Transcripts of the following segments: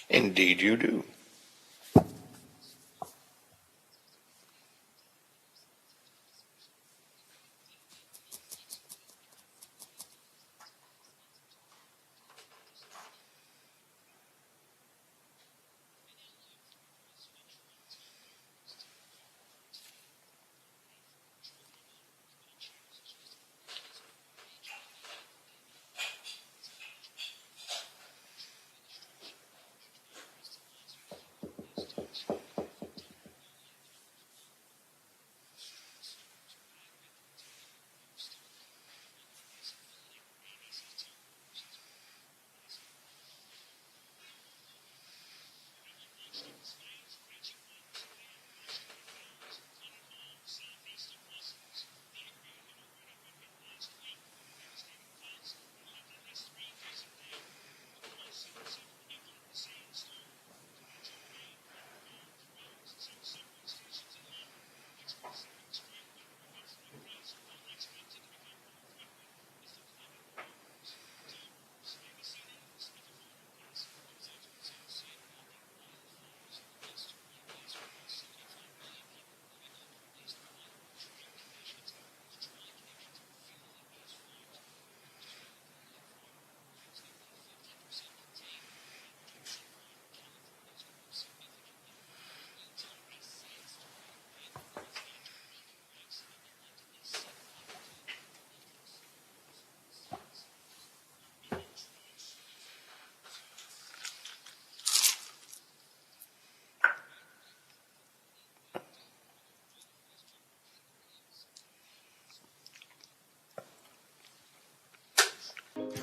Indeed you do.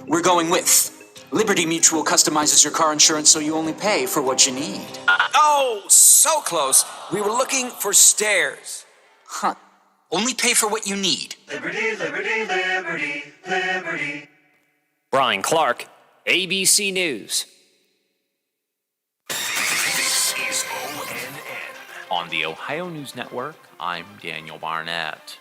We're going with Liberty Mutual customizes your car insurance so you only pay for what you need. Oh, so close. We were looking for stairs. Huh. Only pay for what you need. Liberty, liberty, liberty, liberty. Brian Clark, ABC News. This is ONN. On the Ohio News Network, I'm Daniel Barnett.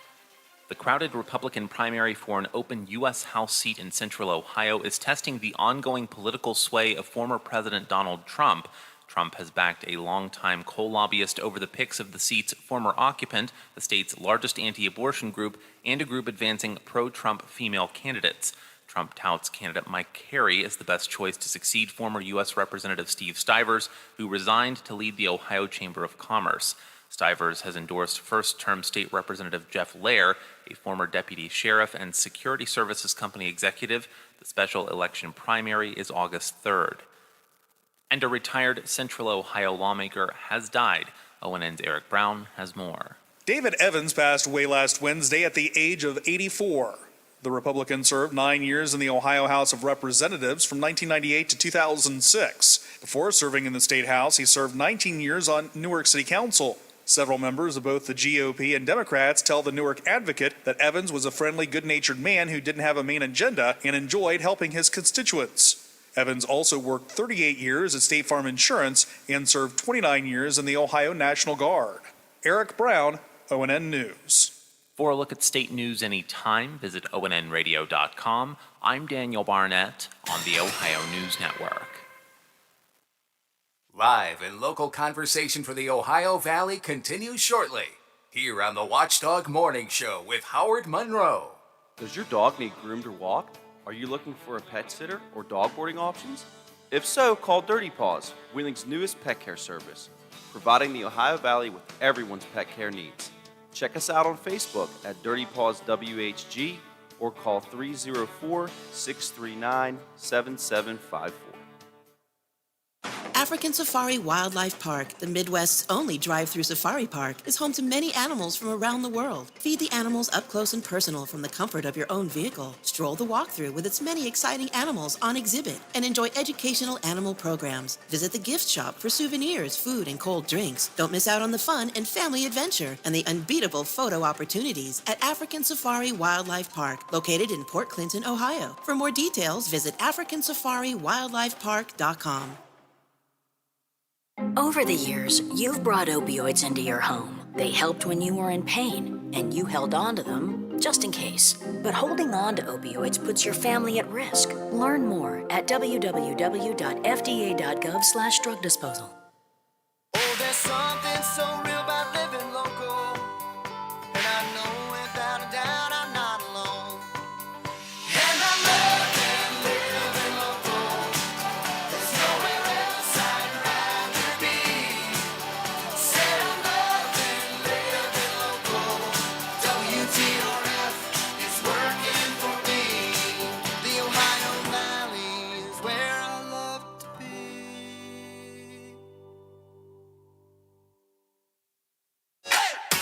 The crowded Republican primary for an open U.S. House seat in central Ohio is testing the ongoing political sway of former President Donald Trump. Trump has backed a longtime coal lobbyist over the picks of the seat's former occupant, the state's largest anti-abortion group, and a group advancing pro-Trump female candidates. Trump touts candidate Mike Carey as the best choice to succeed former U.S. Representative Steve Stivers, who resigned to lead the Ohio Chamber of Commerce. Stivers has endorsed first-term State Representative Jeff Lair, a former deputy sheriff and security services company executive. The special election primary is August 3rd. And a retired Central Ohio lawmaker has died. ONN's Eric Brown has more. David Evans passed away last Wednesday at the age of 84. The Republican served 9 years in the Ohio House of Representatives from 1998 to 2006. Before serving in the State House, he served 19 years on Newark City Council. Several members of both the GOP and Democrats tell the Newark Advocate that Evans was a friendly, good-natured man who didn't have a main agenda and enjoyed helping his constituents. Evans also worked 38 years at State Farm Insurance and served 29 years in the Ohio National Guard. Eric Brown, ONN News. For a look at state news anytime, visit ONNradio.com. I'm Daniel Barnett on the Ohio News Network. Live and local conversation for the Ohio Valley continues shortly, here on the Watchdog Morning Show with Howard Monroe. Does your dog need groomed or walked? Are you looking for a pet sitter or dog boarding options? If so, call Dirty Paws, Wheeling's newest pet care service, providing the Ohio Valley with everyone's pet care needs. Check us out on Facebook at Dirty Paws WHG or call 304-639-7754. African Safari Wildlife Park, the Midwest's only drive-through safari park, is home to many animals from around the world. Feed the animals up close and personal from the comfort of your own vehicle. Stroll the walkthrough with its many exciting animals on exhibit and enjoy educational animal programs. Visit the gift shop for souvenirs, food, and cold drinks. Don't miss out on the fun and family adventure and the unbeatable photo opportunities at African Safari Wildlife Park, located in Port Clinton, Ohio. For more details, visit AfricanSafariWildlifePark.com. Over the years, you've brought opioids into your home. They helped when you were in pain, and you held on to them just in case. But holding on to opioids puts your family at risk. Learn more at www.fda.gov/drug disposal. Oh, there's something so real about living local. And I know without a doubt I'm not alone. And I love living local. There's nowhere else I'd rather be. Said I love living local. WTRF is working for me. The Ohio Valley is where I love to be.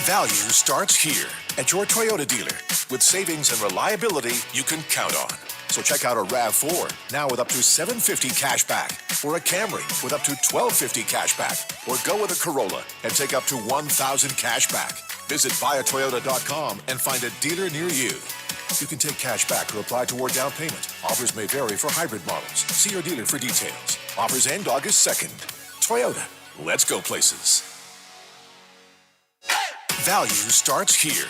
Value starts here at your Toyota dealer with savings and reliability you can count on. So check out a RAV4 now with up to $750 cash back, or a Camry with up to $1,250 cash back, or go with a Corolla and take up to $1,000 cash back. Visit buyatoyota.com and find a dealer near you. You can take cash back or apply toward down payment. Offers may vary for hybrid models. See your dealer for details. Offers end August 2nd. Toyota, let's go places. Value starts here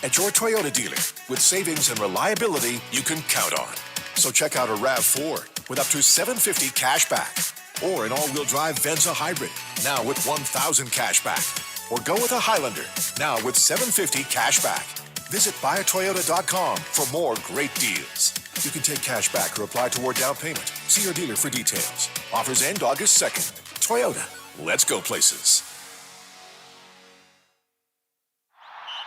at your Toyota dealer with savings and reliability you can count on. So check out a RAV4 with up to $750 cash back, or an all-wheel drive Venza Hybrid now with $1,000 cash back, or go with a Highlander now with $750 cash back. Visit buyatoyota.com for more great deals. You can take cash back or apply toward down payment. See your dealer for details. Offers end August 2nd. Toyota, let's go places.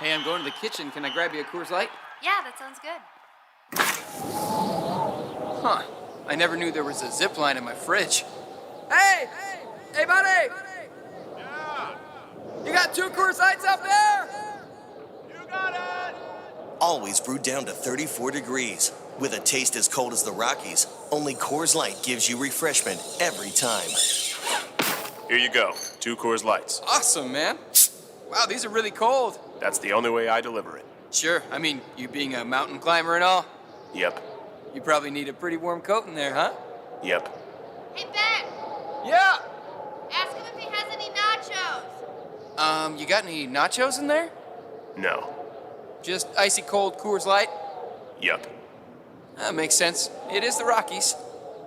Hey, I'm going to the kitchen. Can I grab you a Coors Light? Yeah, that sounds good. Huh. I never knew there was a zip line in my fridge. Hey! Hey, buddy! Yeah? You got 2 Coors Lights up there? Always brewed down to 34 degrees. With a taste as cold as the Rockies, only Coors Light gives you refreshment every time. Here you go. 2 Coors Lights. Awesome, man. Wow, these are really cold. That's the only way I deliver it. Sure. I mean, you being a mountain climber and all, Yep. you probably need a pretty warm coat in there, huh? Yep. Hey, Ben! Yeah! Ask him if he has any nachos. You got any nachos in there? No. Just icy cold Coors Light? Yep. That makes sense. It is the Rockies.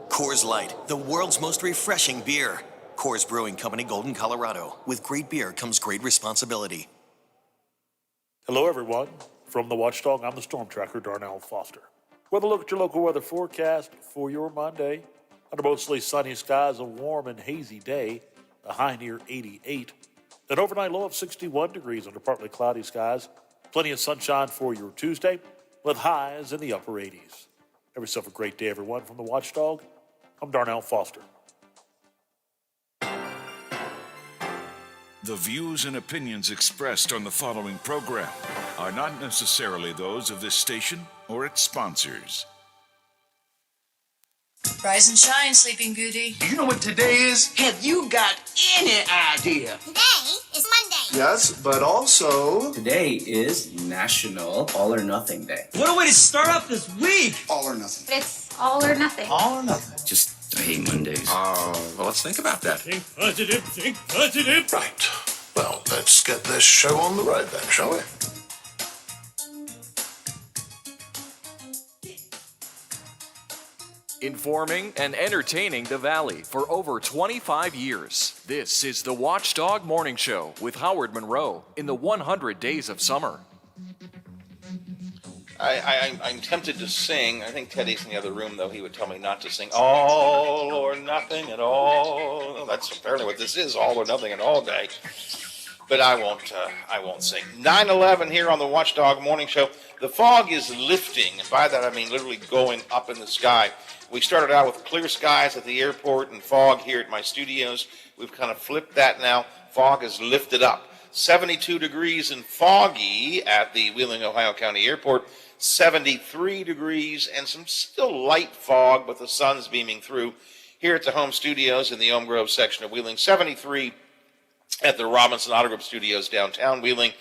Coors Light, the world's most refreshing beer. Coors Brewing Company, Golden, Colorado. With great beer comes great responsibility. Hello, everyone. From the Watchdog, I'm the Storm Tracker, Darnell Foster. With a look at your local weather forecast for your Monday. Under mostly sunny skies, a warm and hazy day, a high near 88. An overnight low of 61 degrees under partly cloudy skies. Plenty of sunshine for your Tuesday, with highs in the upper 80s. Have yourself a great day, everyone. From the Watchdog, I'm Darnell Foster. The views and opinions expressed on the following program are not necessarily those of this station or its sponsors. Rise and shine, Sleeping Beauty. Do you know what today is? Have you got any idea? Today is Monday. Yes, but also... Today is National All or Nothing Day. What a way to start off this week! All or nothing. It's all or nothing. All or nothing. Just, I hate Mondays. Well, let's think about that. Think positive, think positive. Right. Well, let's get this show on the road then, shall we? Informing and entertaining the Valley for over 25 years. This is the Watchdog Morning Show with Howard Monroe in the 100 Days of Summer. I'm tempted to sing. I think Teddy's in the other room, though. He would tell me not to sing all or nothing at all. Well, that's apparently what this is, all or nothing at all day. But I won't sing. 9/11 here on the Watchdog Morning Show. The fog is lifting, and by that I mean literally going up in the sky. We started out with clear skies at the airport and fog here at my studios. We've kind of flipped that now. Fog is lifted up. 72 degrees and foggy at the Wheeling, Ohio County Airport. 73 degrees and some still light fog, but the sun's beaming through here at the home studios in the Elm Grove section of Wheeling. 73 at the Robinson Auto Group Studios downtown Wheeling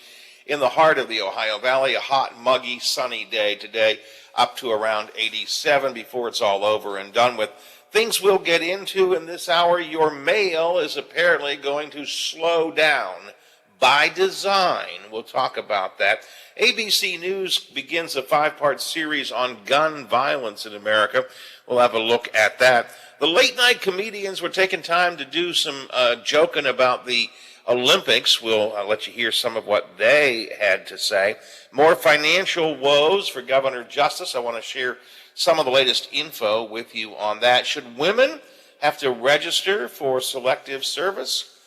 in the heart of the Ohio Valley. A hot, muggy, sunny day today, up to around 87 before it's all over and done with. Things we'll get into in this hour. Your mail is apparently going to slow down by design. We'll talk about that. ABC News begins a 5-part series on gun violence in America. We'll have a look at that. The late night comedians were taking time to do some joking about the Olympics. We'll let you hear some of what they had to say. More financial woes for Governor Justice. I want to share some of the latest info with you on that. Should women have to register for selective service?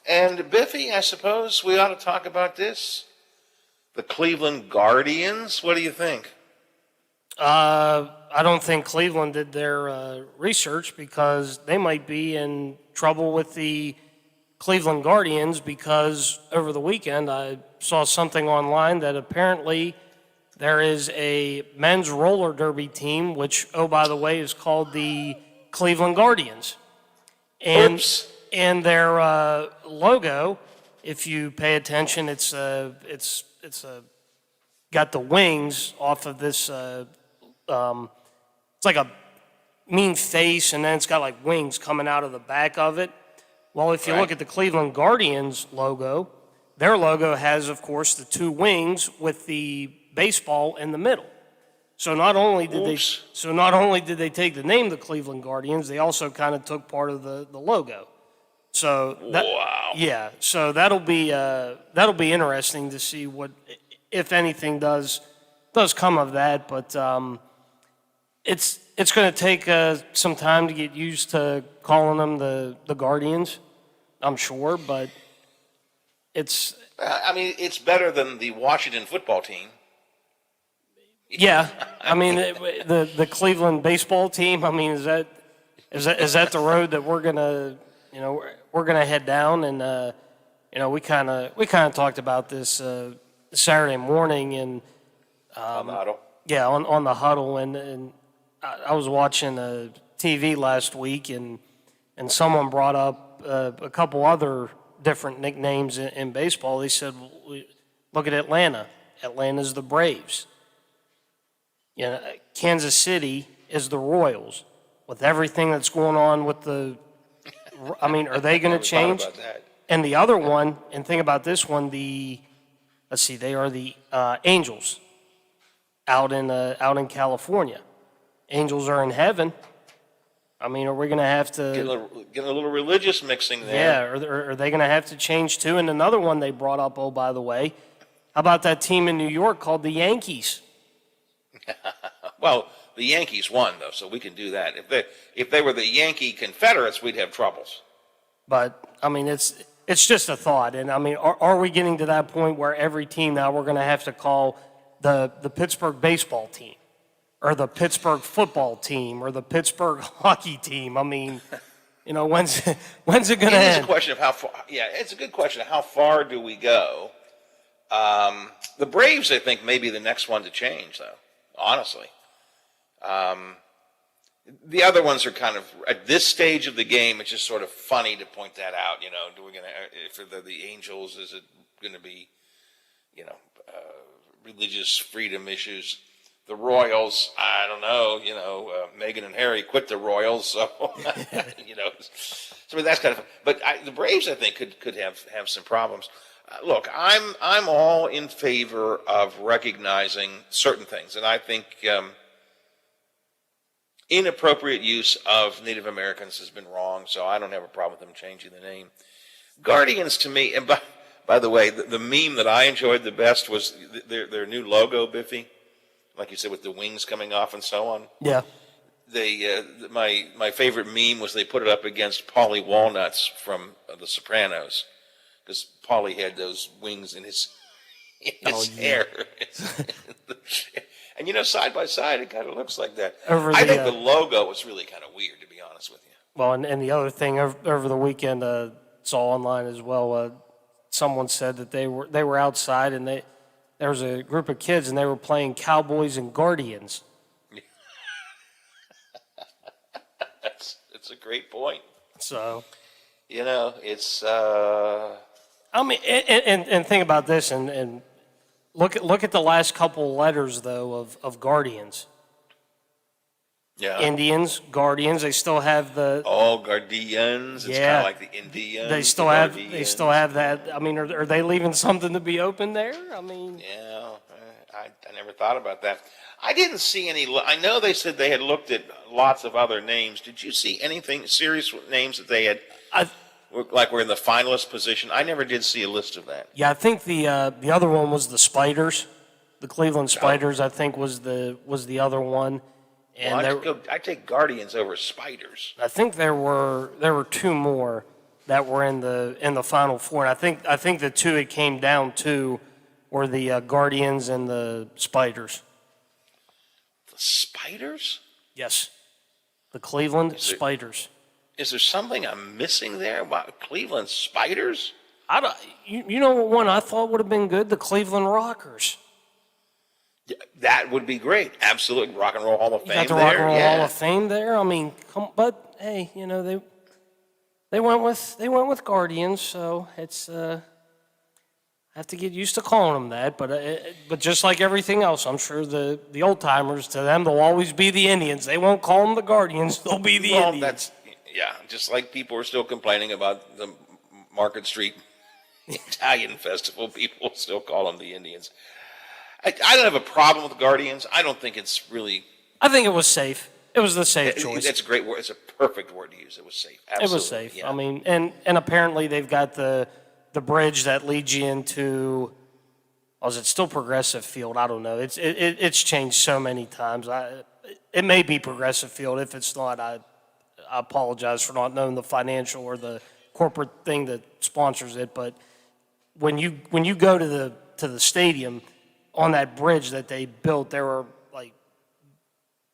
And Biffy, I suppose we ought to talk about this. The Cleveland Guardians. What do you think? I don't think Cleveland did their research, because they might be in trouble with the Cleveland Guardians, because over the weekend I saw something online that apparently there is a men's roller derby team, which, oh, by the way, is called the Cleveland Guardians. And, and their logo, if you pay attention, it's got the wings off of this. It's like a mean face, and then it's got like wings coming out of the back of it. Well, if you look at the Cleveland Guardians logo, their logo has, of course, the two wings with the baseball in the middle. So not only did they take the name the Cleveland Guardians, they also kind of took part of the logo. So yeah, so that'll be interesting to see what, if anything, does come of that. But it's going to take some time to get used to calling them the Guardians, I'm sure, but it's. I mean, it's better than the Washington football team. Yeah, I mean the Cleveland baseball team. I mean, is that the road that we're gonna head down? And we kind of talked about this Saturday morning and on the huddle. Yeah, on the huddle, and I was watching TV last week, and someone brought up a couple other different nicknames in baseball. They said, "Look at Atlanta. Atlanta's the Braves. Kansas City is the Royals." With everything that's going on with the, I mean, are they going to change? And the other one, and think about this one, they are the Angels out in California. Angels are in heaven. I mean, are we going to have to get a little religious mixing there? Yeah, are they going to have to change too? And another one they brought up, oh, by the way, how about that team in New York called the Yankees? Well, the Yankees won, though, so we can do that. If they were the Yankee Confederates, we'd have troubles. But I mean, it's just a thought. And I mean, are we getting to that point where every team now we're going to have to call the Pittsburgh baseball team, or the Pittsburgh football team, or the Pittsburgh hockey team? I mean, when's it going to end? It's a question of how far. Yeah, it's a good question of how far do we go. The Braves, I think, may be the next one to change, though. Honestly. The other ones are kind of, at this stage of the game, it's just sort of funny to point that out. Do we going to, for the Angels, is it going to be, religious freedom issues? The Royals, I don't know. Meghan and Harry quit the Royals, so so that's kind of. But the Braves, I think, could have some problems. Look, I'm all in favor of recognizing certain things, and I think inappropriate use of Native Americans has been wrong, so I don't have a problem with them changing the name. Guardians, to me, and by the way, the meme that I enjoyed the best was their new logo, Biffy, like you said, with the wings coming off and so on. Yeah. My favorite meme was they put it up against Paulie Walnuts from The Sopranos, because Paulie had those wings in his hair. And side by side, it kind of looks like that. I think the logo was really kind of weird, to be honest with you. Well, and the other thing over the weekend, saw online as well. Someone said that they were outside, and there was a group of kids, and they were playing Cowboys and Guardians. It's a great point. So, it's. I mean, and think about this, and look at the last couple letters though of Guardians. Yeah. Indians, Guardians. They still have the Guardians. It's kind of like the Indians. They still have that. I mean, are they leaving something to be open there? I mean, Yeah, I never thought about that. I didn't see any. I know they said they had looked at lots of other names. Did you see anything serious names that they had? Were in the finalist position. I never did see a list of that. yeah, I think the other one was the Spiders, the Cleveland Spiders. I think was the other one. And I take Guardians over Spiders. I think there were two more that were in the Final Four, and I think the two it came down to were the Guardians and the Spiders. The Spiders? Yes, the Cleveland Spiders. Is there something I'm missing there about Cleveland Spiders? You know what one I thought would have been good? The Cleveland Rockers. Yeah, that would be great. Absolutely, Rock and Roll Hall of Fame. Got the Rock and Roll Hall of Fame there. I mean, but hey, you know they went with Guardians, so it's I have to get used to calling them that. But just like everything else, I'm sure the old timers, to them they'll always be the Indians. They won't call them the Guardians. They'll be the Indians. Just like people are still complaining about the Market Street Italian Festival, people still call them the Indians. I don't have a problem with Guardians. I don't think it's really. I think it was safe. It was the safe choice. It's a great word. It's a perfect word to use. It was safe. Absolutely. It was safe. Yeah. I mean, and apparently they've got the bridge that leads you into. Oh, is it still Progressive Field? I don't know. It's changed so many times. It may be Progressive Field. If it's not, I apologize for not knowing the financial or the corporate thing that sponsors it. But when you go to the stadium, on that bridge that they built, there were like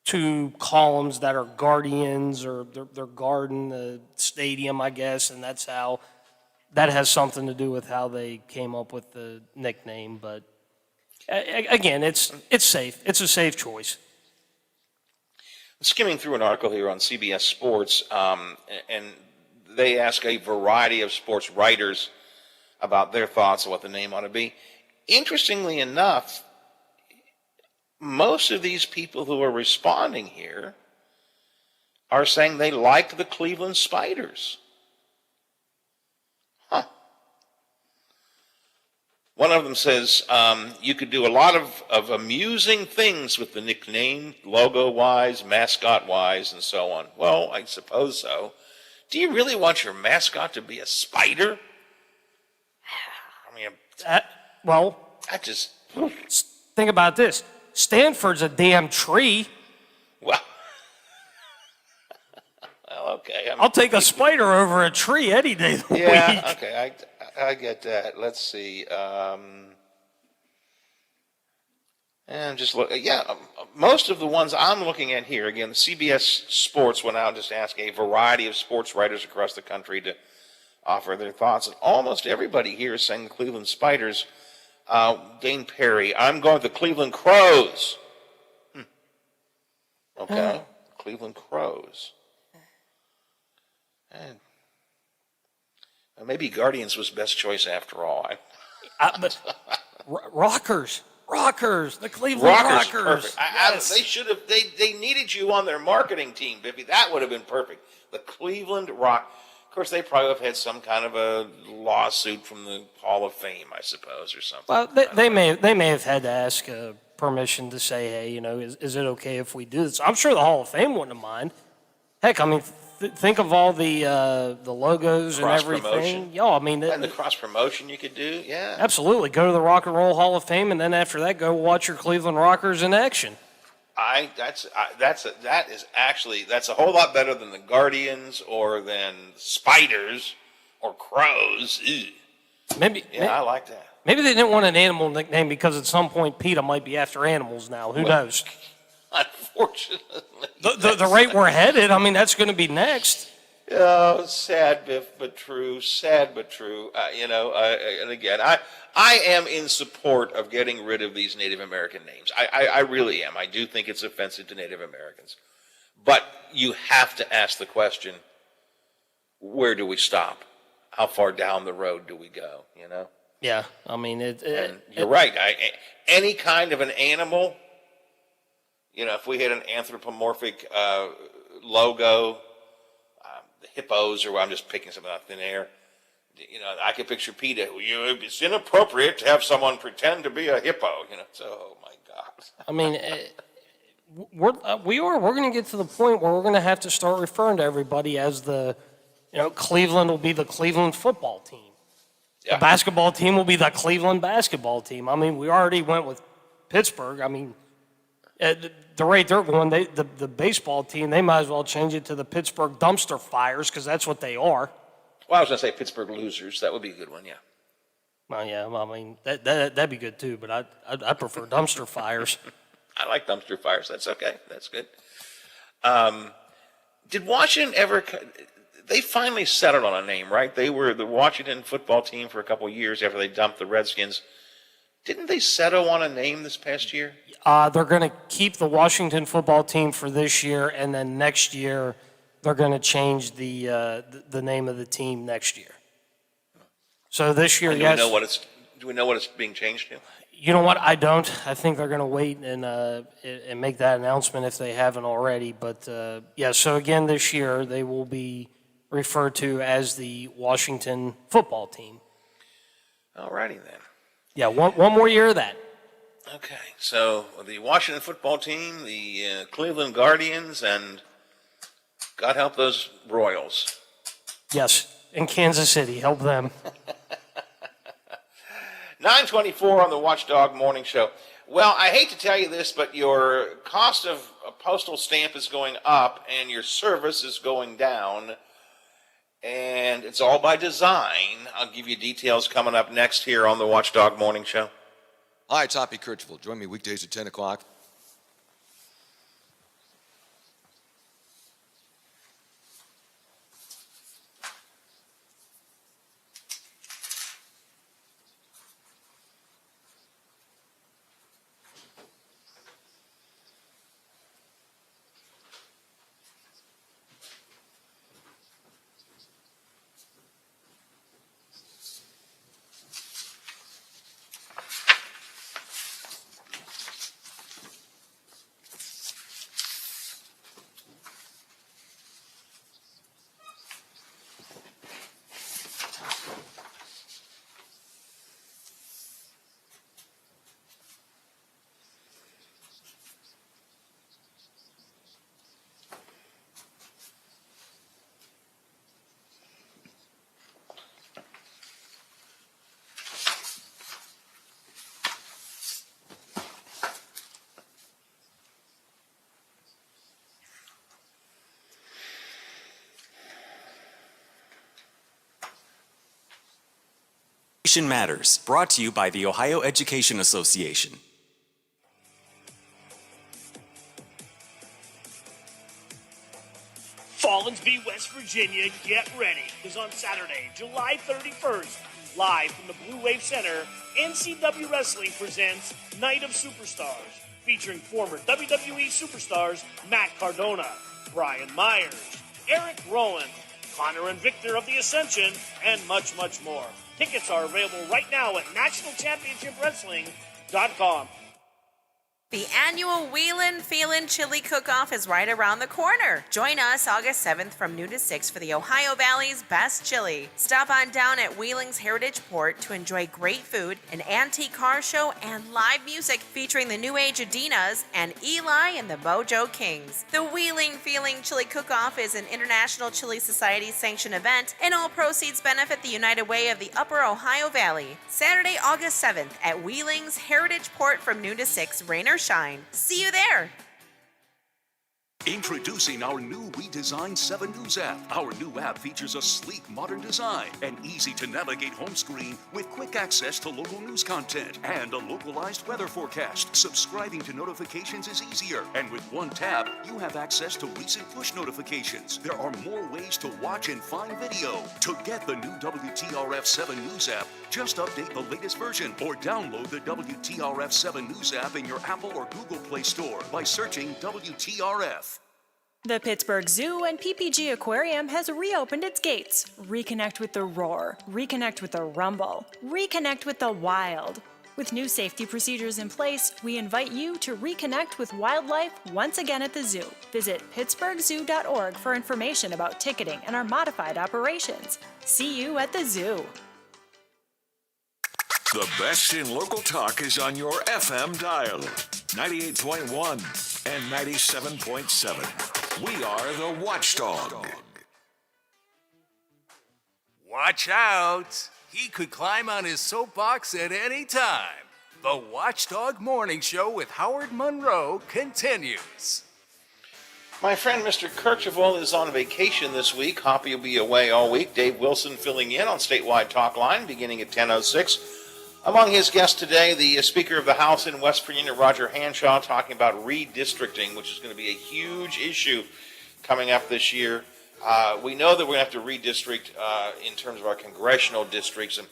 two columns that are Guardians, or they're guarding the stadium, I guess, and that's how that has something to do with how they came up with the nickname. But again, it's safe. It's a safe choice. Skimming through an article here on CBS Sports, and they ask a variety of sports writers about their thoughts on what the name ought to be. Interestingly enough, most of these people who are responding here are saying they like the Cleveland Spiders. Huh. One of them says, you could do a lot of amusing things with the nickname, logo-wise, mascot-wise, and so on. Well, I suppose so. Do you really want your mascot to be a spider? I mean, well, I just think about this. Stanford's a damn tree. Well, okay. I'll take a spider over a tree any day of the week. Yeah, okay, I get that. Let's see. And just look. Yeah, most of the ones I'm looking at here, again, CBS Sports went out and just asked a variety of sports writers across the country to offer their thoughts, and almost everybody here is saying the Cleveland Spiders. Dane Perry, I'm going with the Cleveland Crows. Okay, Cleveland Crows. And maybe Guardians was best choice after all. But Rockers, the Cleveland Rockers. Perfect. Yes. They should have. They needed you on their marketing team, Bippy. That would have been perfect. The Cleveland Rock. Of course, they probably have had some kind of a lawsuit from the Hall of Fame, I suppose, or something. Well, they may have had to ask permission to say, hey, you know, is it okay if we do this? I'm sure the Hall of Fame wouldn't have mind. Heck, I mean, think of all the logos and everything. Yeah, I mean, and the cross promotion you could do, yeah. Absolutely. Go to the Rock and Roll Hall of Fame, and then after that, go watch your Cleveland Rockers in action. That's a whole lot better than the Guardians or than Spiders or Crows. Maybe I like that. Maybe they didn't want an animal nickname because at some point PETA might be after animals now. Who knows? Unfortunately. The rate we're headed, I mean, that's going to be next. Oh, sad but true. Sad but true. And again, I am in support of getting rid of these Native American names. I really am. I do think it's offensive to Native Americans. But you have to ask the question, where do we stop? How far down the road do we go, you know? Yeah, I mean, you're right. Any kind of an animal You know, if we had an anthropomorphic logo, the hippos, or I'm just picking something out of thin air. You know, I could picture PETA. It's inappropriate to have someone pretend to be a hippo. You know, so oh my God. I mean, we're going to get to the point where we're going to have to start referring to everybody as Cleveland will be the Cleveland football team. Yeah. The basketball team will be the Cleveland basketball team. I mean, we already went with Pittsburgh. I mean, at the rate they're going, the baseball team, they might as well change it to the Pittsburgh Dumpster Fires because that's what they are. Well, I was going to say Pittsburgh Losers. That would be a good one, yeah. Well, yeah, I mean, that'd be good too, but I prefer Dumpster Fires. I like Dumpster Fires. That's okay. That's good. Did Washington ever... They finally settled on a name, right? They were the Washington football team for a couple of years after they dumped the Redskins. Didn't they settle on a name this past year? They're going to keep the Washington football team for this year, and then next year they're going to change the name of the team next year. So this year, yes. Do we know what it's being changed to? You know what? I don't. I think they're going to wait and make that announcement if they haven't already. But yeah, so again this year they will be referred to as the Washington football team. All righty then. Yeah, one more year of that. Okay, so the Washington football team, the Cleveland Guardians, and God help those Royals. Yes, in Kansas City. Help them. 9:24 on the Watchdog Morning Show. Well, I hate to tell you this, but your cost of a postal stamp is going up and your service is going down. And it's all by design. I'll give you details coming up next here on the Watchdog Morning Show. Hi, it's Hoppy Kirchville. Join me weekdays at 10 o'clock. Education Matters, brought to you by the Ohio Education Association. Fallensby, West Virginia, get ready, because on Saturday, July 31st, live from the Blue Wave Center, NCW Wrestling presents Night of Superstars, featuring former WWE superstars Matt Cardona, Brian Myers, Eric Rowan, Connor and Victor of the Ascension, and much, much more. Tickets are available right now at NationalChampionshipWrestling.com. The annual Wheelin' Feelin' Chili Cook-Off is right around the corner. Join us August 7th from noon to 6 for the Ohio Valley's best chili. Stop on down at Wheeling's Heritage Port to enjoy great food, an antique car show, and live music featuring the New Age Adinas and Eli and the Mojo Kings. The Wheeling Feeling Chili Cook-Off is an International Chili Society sanctioned event, and all proceeds benefit the United Way of the Upper Ohio Valley. Saturday, August 7th at Wheeling's Heritage Port from noon to 6, rain or shine. See you there. Introducing our new redesigned 7 News app. Our new app features a sleek, modern design, an easy-to-navigate home screen with quick access to local news content, and a localized weather forecast. Subscribing to notifications is easier, and with one tap, you have access to recent push notifications. There are more ways to watch and find video. To get the new WTRF 7 News app, just update the latest version or download the WTRF 7 News app in your Apple or Google Play Store by searching WTRF. The Pittsburgh Zoo and PPG Aquarium has reopened its gates. Reconnect with the roar, reconnect with the rumble, reconnect with the wild. With new safety procedures in place, we invite you to reconnect with wildlife once again at the zoo. Visit pittsburghzoo.org for information about ticketing and our modified operations. See you at the zoo. The best in local talk is on your FM dial, 98.1 and 97.7. We are the Watchdog. Watch out! He could climb on his soapbox at any time. The Watchdog Morning Show with Howard Monroe continues. My friend Mr. Kercheval is on vacation this week. Hoppy will be away all week. Dave Wilson filling in on Statewide Talk Line beginning at 10:06. Among his guests today, the Speaker of the House in West Virginia, Roger Hanshaw, talking about redistricting, which is going to be a huge issue coming up this year. We know that we're going to have to redistrict in terms of our congressional districts, and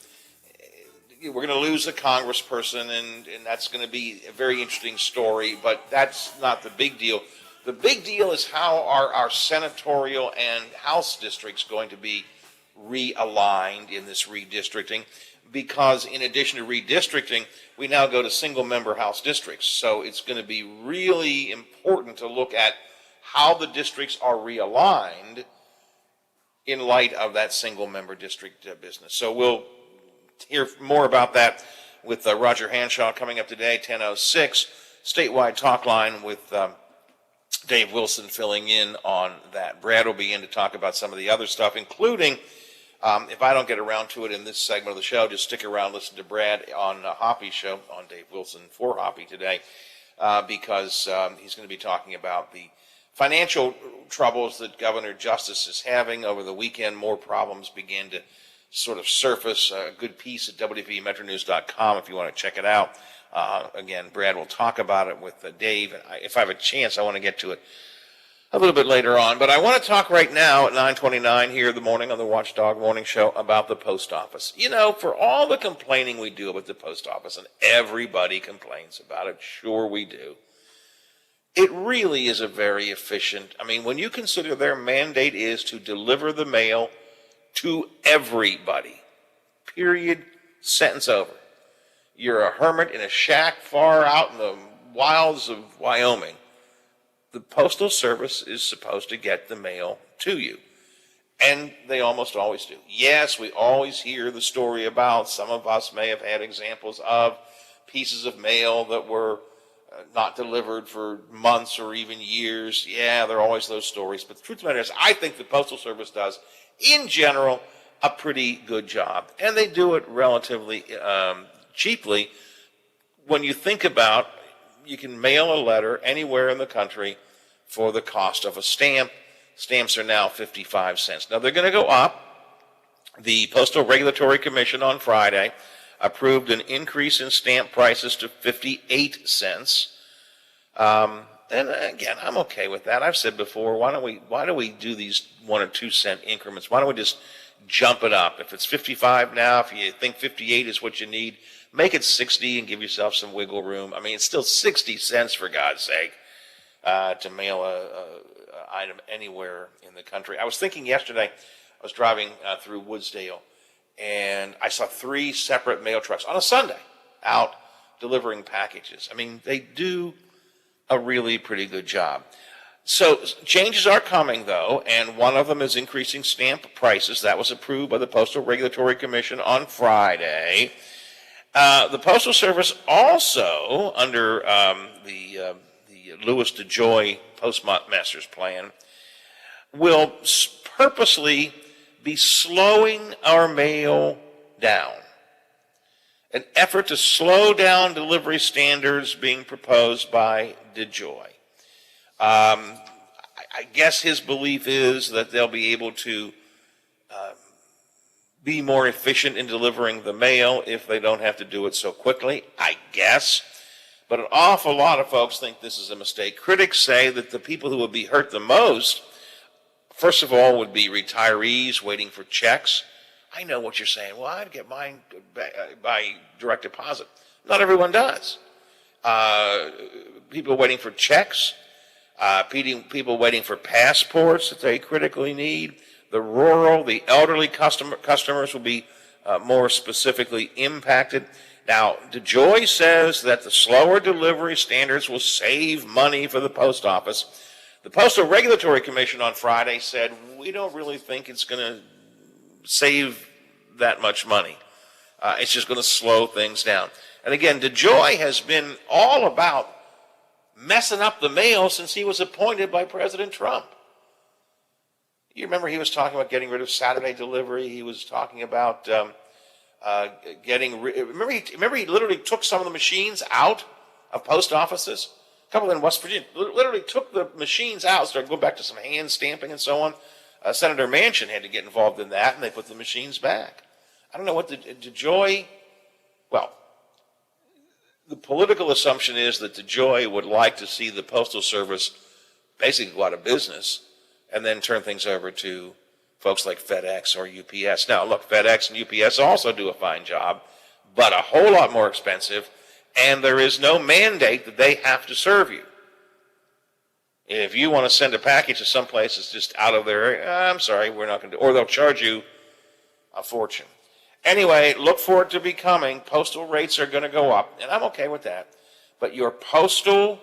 we're going to lose a congressperson, and that's going to be a very interesting story, but that's not the big deal. The big deal is how are our senatorial and House districts going to be realigned in this redistricting, because in addition to redistricting, we now go to single-member House districts. So it's going to be really important to look at how the districts are realigned in light of that single-member district business. So we'll hear more about that with Roger Hanshaw coming up today, 10:06. Statewide Talk Line with Dave Wilson filling in on that. Brad will be in to talk about some of the other stuff, including, if I don't get around to it in this segment of the show, just stick around, listen to Brad on Hoppy's show, on Dave Wilson for Hoppy today, because he's going to be talking about the financial troubles that Governor Justice is having. Over the weekend, more problems began to sort of surface. A good piece at WVMetroNews.com if you want to check it out. Again, Brad will talk about it with Dave. And if I have a chance, I want to get to it a little bit later on. But I want to talk right now at 9:29 here in the morning on the Watchdog Morning Show about the post office. You know, for all the complaining we do about the post office, and everybody complains about it, sure we do, it really is a very efficient, I mean, when you consider their mandate is to deliver the mail to everybody, period, sentence over. You're a hermit in a shack far out in the wilds of Wyoming. The Postal Service is supposed to get the mail to you. And they almost always do. Yes, we always hear the story about, some of us may have had examples of pieces of mail that were not delivered for months or even years. Yeah, there are always those stories. But the truth of the matter is, I think the Postal Service does, in general, a pretty good job. And they do it relatively cheaply. When you think about, you can mail a letter anywhere in the country for the cost of a stamp. Stamps are now 55 cents. Now, they're going to go up. The Postal Regulatory Commission on Friday approved an increase in stamp prices to 58 cents. And again, I'm okay with that. I've said before, why don't we do these 1 or 2 cent increments? Why don't we just jump it up? If it's 55 now, if you think 58 is what you need, make it 60 and give yourself some wiggle room. I mean, it's still 60 cents, for God's sake, to mail a item anywhere in the country. I was thinking yesterday, I was driving through Woodsdale, and I saw 3 separate mail trucks on a Sunday out delivering packages. I mean, they do a really pretty good job. So changes are coming, though, and one of them is increasing stamp prices. That was approved by the Postal Regulatory Commission on Friday. The Postal Service also, under the Louis DeJoy Postmaster's Plan, will purposely be slowing our mail down. An effort to slow down delivery standards being proposed by DeJoy. I guess his belief is that they'll be able to be more efficient in delivering the mail if they don't have to do it so quickly, I guess. But an awful lot of folks think this is a mistake. Critics say that the people who would be hurt the most, first of all, would be retirees waiting for checks. I know what you're saying. Well, I'd get mine by direct deposit. Not everyone does. People waiting for checks, people waiting for passports that they critically need. The rural, the elderly customers will be more specifically impacted. Now, DeJoy says that the slower delivery standards will save money for the post office. The Postal Regulatory Commission on Friday said, we don't really think it's going to save that much money. It's just going to slow things down. And again, DeJoy has been all about messing up the mail since he was appointed by President Trump. You remember he was talking about getting rid of Saturday delivery. He was talking about remember he literally took some of the machines out of post offices? A couple in West Virginia literally took the machines out, started going back to some hand stamping and so on. Senator Manchin had to get involved in that, and they put the machines back. I don't know what DeJoy, well, the political assumption is that DeJoy would like to see the Postal Service basically go out of business and then turn things over to folks like FedEx or UPS. Now, look, FedEx and UPS also do a fine job, but a whole lot more expensive, and there is no mandate that they have to serve you. If you want to send a package to someplace that's just out of their area, I'm sorry, we're not going to do it. Or they'll charge you a fortune. Anyway, look for it to be coming. Postal rates are going to go up, and I'm okay with that. But your postal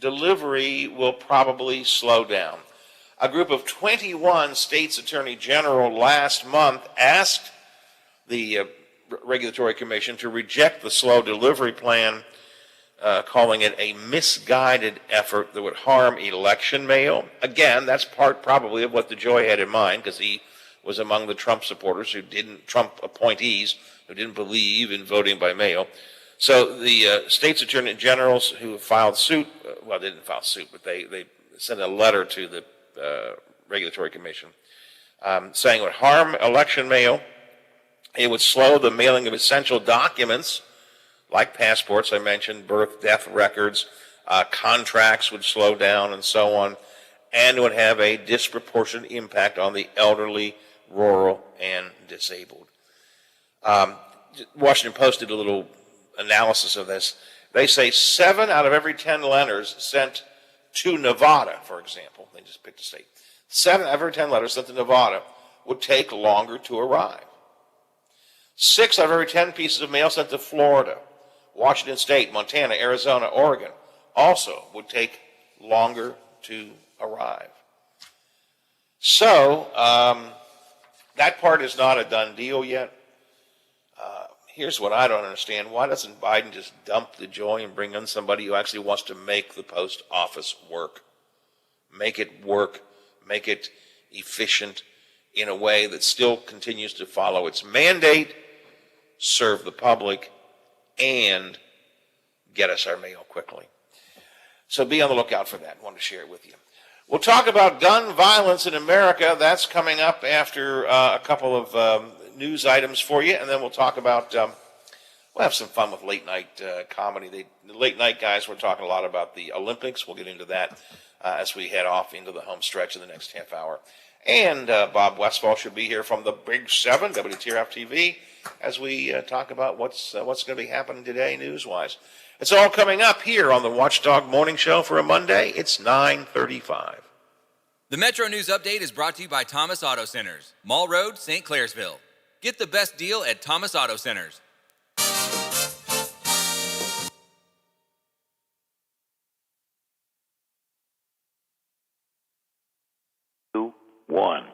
delivery will probably slow down. A group of 21 states' attorney general last month asked the Regulatory Commission to reject the slow delivery plan, calling it a misguided effort that would harm election mail. Again, that's part probably of what DeJoy had in mind, because he was among the Trump supporters Trump appointees who didn't believe in voting by mail. So the state's attorney generals who filed suit, well, they didn't file suit, but they sent a letter to the Regulatory Commission saying it would harm election mail. It would slow the mailing of essential documents like passports, I mentioned, birth, death records, contracts would slow down and so on, and it would have a disproportionate impact on the elderly, rural, and disabled. Washington Post did a little analysis of this. They say 7 out of every 10 letters sent to Nevada, for example, they just picked a state, 7 out of every 10 letters sent to Nevada would take longer to arrive. 6 out of every 10 pieces of mail sent to Florida, Washington State, Montana, Arizona, Oregon also would take longer to arrive. So that part is not a done deal yet. Here's what I don't understand. Why doesn't Biden just dump DeJoy and bring in somebody who actually wants to make the post office work? Make it work, make it efficient in a way that still continues to follow its mandate, serve the public, and get us our mail quickly. So be on the lookout for that. I wanted to share it with you. We'll talk about gun violence in America. That's coming up after a couple of news items for you, and then we'll talk about, we'll have some fun with late night comedy. The late night guys, we're talking a lot about the Olympics. We'll get into that as we head off into the home stretch in the next half hour. And Bob Westfall should be here from the Big 7, WTRF TV, as we talk about what's going to be happening today news-wise. It's all coming up here on the Watchdog Morning Show for a Monday. It's 9:35. The Metro News Update is brought to you by Thomas Auto Centers, Mall Road, St. Clairsville. Get the best deal at Thomas Auto Centers. 2, 1.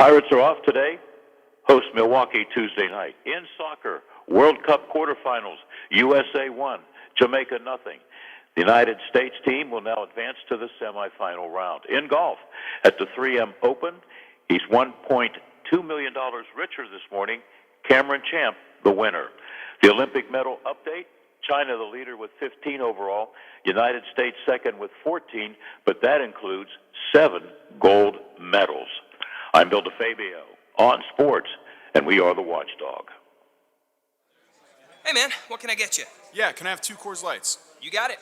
Pirates are off today. Host Milwaukee Tuesday night. In soccer, World Cup quarterfinals. USA 1, Jamaica nothing. The United States team will now advance to the semifinal round. In golf, at the 3M Open, he's $1.2 million richer this morning. Cameron Champ, the winner. The Olympic medal update, China the leader with 15 overall, United States second with 14, but that includes 7 gold medals. I'm Bill DeFabio on sports, and we are the Watchdog. Hey man, what can I get you? Yeah, can I have 2 Coors Lights? You got it.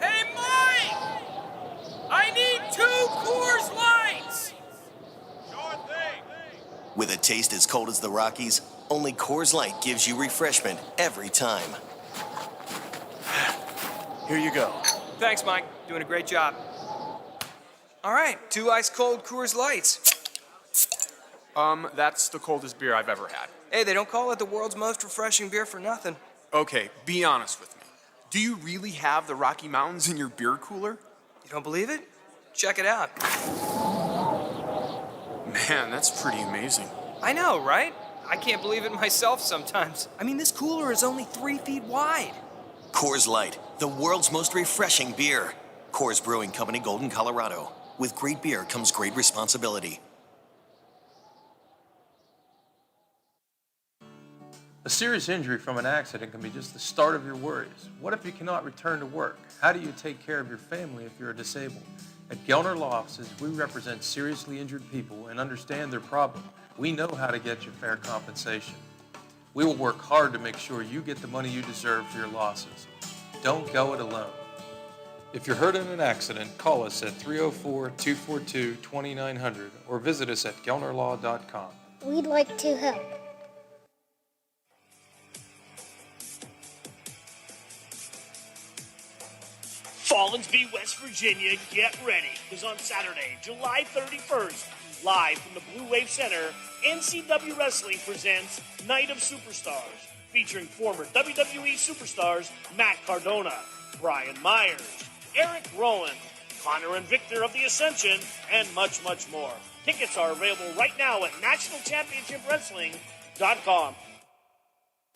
Hey Mike! I need 2 Coors Lights! Sure thing. With a taste as cold as the Rockies, only Coors Light gives you refreshment every time. Here you go. Thanks, Mike. Doing a great job. All right, 2 ice-cold Coors Lights. That's the coldest beer I've ever had. Hey, they don't call it the world's most refreshing beer for nothing. Okay, be honest with me. Do you really have the Rocky Mountains in your beer cooler? You don't believe it? Check it out. Man, that's pretty amazing. I know, right? I can't believe it myself sometimes. I mean, this cooler is only 3 feet wide. Coors Light, the world's most refreshing beer. Coors Brewing Company, Golden, Colorado. With great beer comes great responsibility. A serious injury from an accident can be just the start of your worries. What if you cannot return to work? How do you take care of your family if you're disabled? At Gelner Law Offices, we represent seriously injured people and understand their problem. We know how to get you fair compensation. We will work hard to make sure you get the money you deserve for your losses. Don't go it alone. If you're hurt in an accident, call us at 304-242-2900 or visit us at gelnerlaw.com. We'd like to help. Fallensby, West Virginia, get ready, because on Saturday, July 31st, live from the Blue Wave Center, NCW Wrestling presents Night of Superstars, featuring former WWE superstars Matt Cardona, Brian Myers, Eric Rowan, Connor and Victor of the Ascension, and much, much more. Tickets are available right now at NationalChampionshipWrestling.com.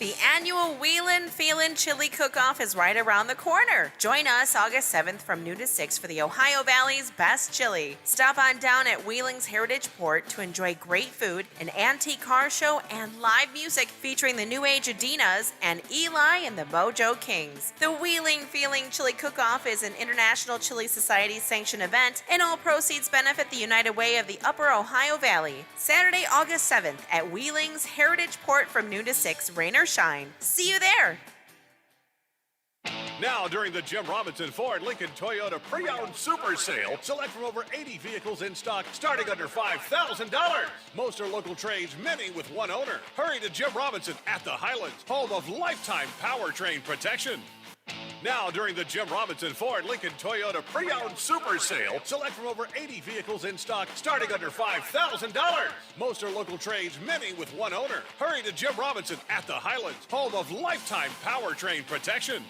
The annual Wheelin' Feelin' Chili Cook-Off is right around the corner. Join us August 7th from noon to 6 for the Ohio Valley's best chili. Stop on down at Wheeling's Heritage Port to enjoy great food, an antique car show, and live music featuring the New Age Adinas and Eli and the Mojo Kings. The Wheeling Feeling Chili Cook-Off is an International Chili Society sanctioned event, and all proceeds benefit the United Way of the Upper Ohio Valley. Saturday, August 7th at Wheeling's Heritage Port from noon to 6, rain or shine. See you there. Now, during the Jim Robinson Ford Lincoln Toyota Pre-Owned Super Sale, select from over 80 vehicles in stock starting under $5,000. Most are local trades, many with one owner. Hurry to Jim Robinson at the Highlands, home of lifetime powertrain protection. Now, during the Jim Robinson Ford Lincoln Toyota Pre-Owned Super Sale, select from over 80 vehicles in stock starting under $5,000. Most are local trades, many with one owner. Hurry to Jim Robinson at the Highlands, home of lifetime powertrain protection.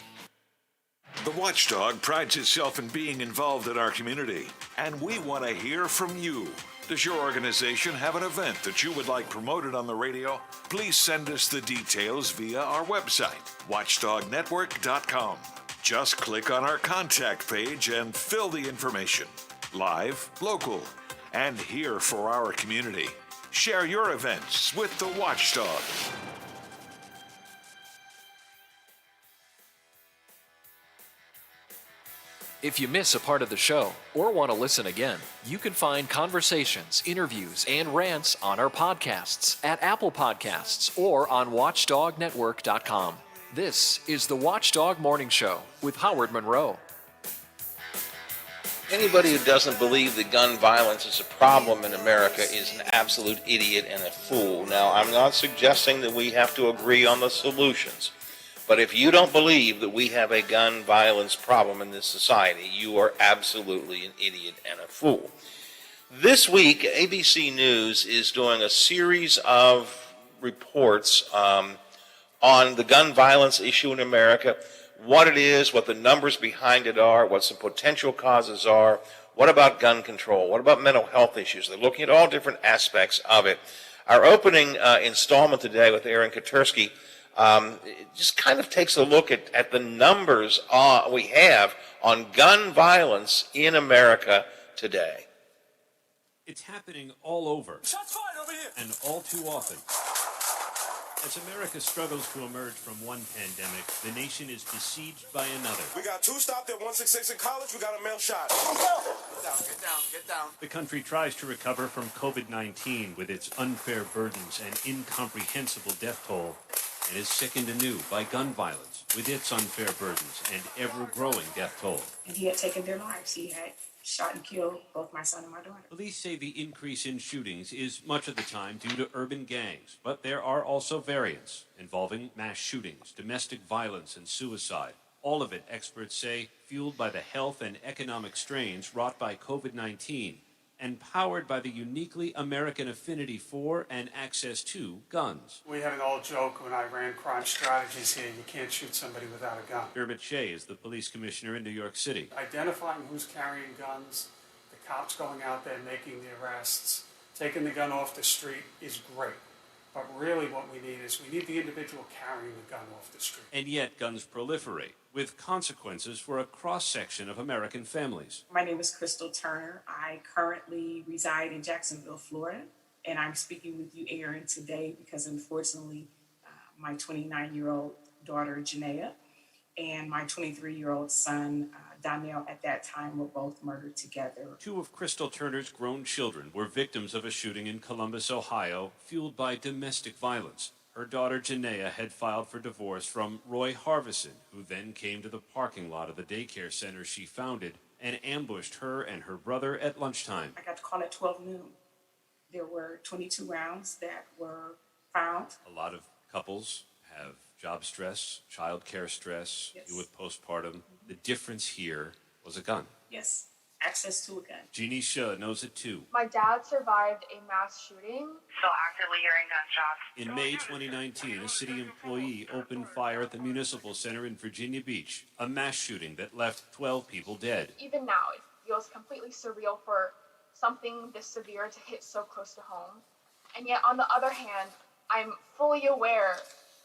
The Watchdog prides itself in being involved in our community, and we want to hear from you. Does your organization have an event that you would like promoted on the radio? Please send us the details via our website, watchdognetwork.com. Just click on our contact page and fill the information. Live, local, and here for our community. Share your events with the Watchdog. If you miss a part of the show or want to listen again, you can find conversations, interviews, and rants on our podcasts at Apple Podcasts or on watchdognetwork.com. This is the Watchdog Morning Show with Howard Monroe. Anybody who doesn't believe that gun violence is a problem in America is an absolute idiot and a fool. Now, I'm not suggesting that we have to agree on the solutions. But if you don't believe that we have a gun violence problem in this society, you are absolutely an idiot and a fool. This week, ABC News is doing a series of reports on the gun violence issue in America, what it is, what the numbers behind it are, what some potential causes are, What about gun control? What about mental health issues? They're looking at all different aspects of it. Our opening installment today with Aaron Katursky it just kind of takes a look at the numbers we have on gun violence in America today. It's happening all over. Shots fired over here! And all too often. As America struggles to emerge from one pandemic, the nation is besieged by another. We got 2 stopped at 166 in College. We got a male shot. Get down. The country tries to recover from COVID-19 with its unfair burdens and incomprehensible death toll, and is sickened anew by gun violence with its unfair burdens and ever-growing death toll. And he had taken their lives. He had shot and killed both my son and my daughter. Police say the increase in shootings is much of the time due to urban gangs, but there are also variants involving mass shootings, domestic violence, and suicide. All of it, experts say, fueled by the health and economic strains wrought by COVID-19 and powered by the uniquely American affinity for and access to guns. We had an old joke when I ran crime strategies here, you can't shoot somebody without a gun. Dermot Shea is the police commissioner in New York City. Identifying who's carrying guns, the cops going out there making the arrests, taking the gun off the street is great. But really what we need is we need the individual carrying the gun off the street. And yet guns proliferate, with consequences for a cross-section of American families. My name is Crystal Turner. I currently reside in Jacksonville, Florida, and I'm speaking with you, Aaron, today because unfortunately my 29-year-old daughter, Janaea, and my 23-year-old son, Daniel, at that time were both murdered together. 2 of Crystal Turner's grown children were victims of a shooting in Columbus, Ohio, fueled by domestic violence. Her daughter, Janaea, had filed for divorce from Roy Harbison, who then came to the parking lot of the daycare center she founded and ambushed her and her brother at lunchtime. I got the call at 12 noon. There were 22 rounds that were found. A lot of couples have job stress, child care stress, deal with postpartum. The difference here was a gun. Yes, access to a gun. Jeannie Shah knows it too. My dad survived a mass shooting. Still actively hearing gunshots. In May 2019, a city employee opened fire at the Municipal Center in Virginia Beach, a mass shooting that left 12 people dead. Even now, it feels completely surreal for something this severe to hit so close to home. And yet, on the other hand, I'm fully aware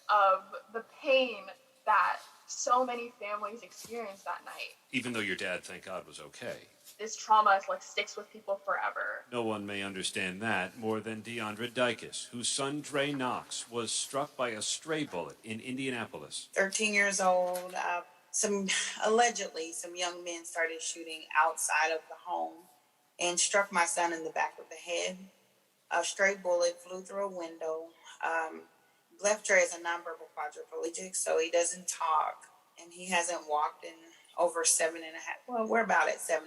of the pain that so many families experienced that night. Even though your dad, thank God, was okay. This trauma is sticks with people forever. No one may understand that more than Deandra Dykes, whose son Dre Knox was struck by a stray bullet in Indianapolis. 13 years old, allegedly some young men started shooting outside of the home and struck my son in the back of the head. A stray bullet flew through a window. Left Dre is a nonverbal quadriplegic, so he doesn't talk, and he hasn't walked in over 7.5, well, we're about at 7.5